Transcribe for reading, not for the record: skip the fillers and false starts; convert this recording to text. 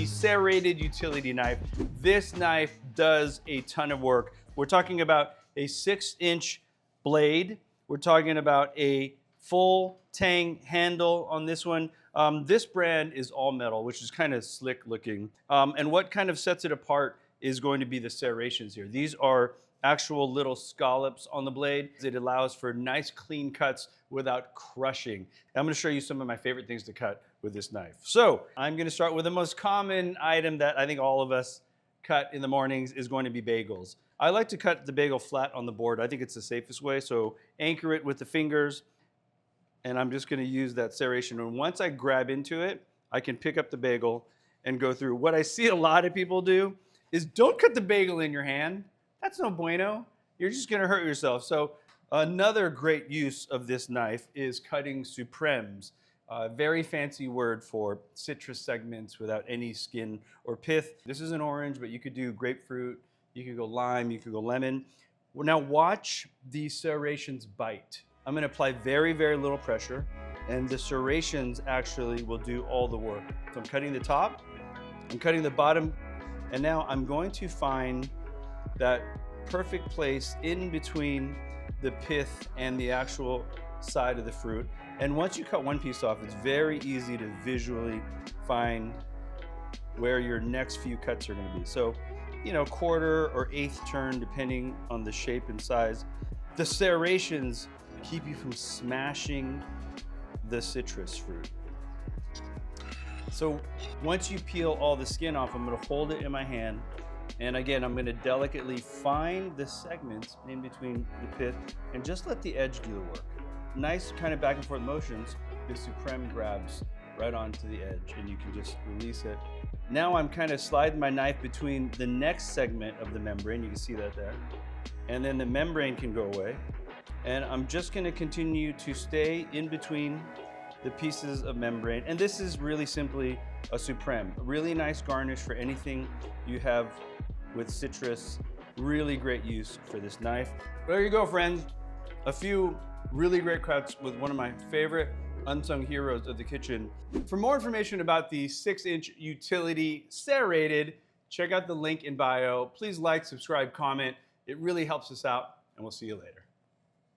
the Serrated utility knife. This knife does a ton of work. We're talking about a 6-inch blade. We're talking about a full tang handle on this one. This brand is all metal, which is kind of slick looking. And what kind of sets it apart is going to be the serrations here. These are actual little scallops on the blade. It allows for nice clean cuts without crushing. I'm gonna show you some of my favorite things to cut with this knife. So I'm gonna start with the most common item that I think all of us cut in the mornings is going to be bagels. I like to cut the bagel flat on the board. I think it's the safest way. So anchor it with the fingers, and I'm just gonna use that serration. And once I grab into it, I can pick up the bagel and go through. What I see a lot of people do is don't cut the bagel in your hand. That's no bueno. You're just gonna hurt yourself. So another great use of this knife is cutting supremes. Very fancy word for citrus segments without any skin or pith. This is an orange, but you could do grapefruit, you could go lime, you could go lemon. Well, now watch the serrations bite. I'm gonna apply very, very little pressure, and the serrations actually will do all the work. So I'm cutting the top, I'm cutting the bottom, and now I'm going to find that perfect place in between the pith and the actual side of the fruit. And once you cut one piece off, it's very easy to visually find where your next few cuts are gonna be. So, you know, quarter or eighth turn, depending on the shape and size. The serrations keep you from smashing the citrus fruit. So once you peel all the skin off, I'm gonna hold it in my hand. And again, I'm gonna delicately find the segments in between the pith and just let the edge do the work. Nice kind of back and forth motions, the supreme grabs right onto the edge and you can just release it. Now I'm kind of sliding my knife between the next segment of the membrane, you can see that there, and then the membrane can go away. And I'm just gonna continue to stay in between the pieces of membrane. And this is really simply a supreme, a really nice garnish for anything you have with citrus. Really great use for this knife. There you go, friends. A few really great cuts with one of my favorite unsung heroes of the kitchen. For more information about the 6-inch utility Serrated, check out the link in bio. Please like, subscribe, comment. It really helps us out, and we'll see you later.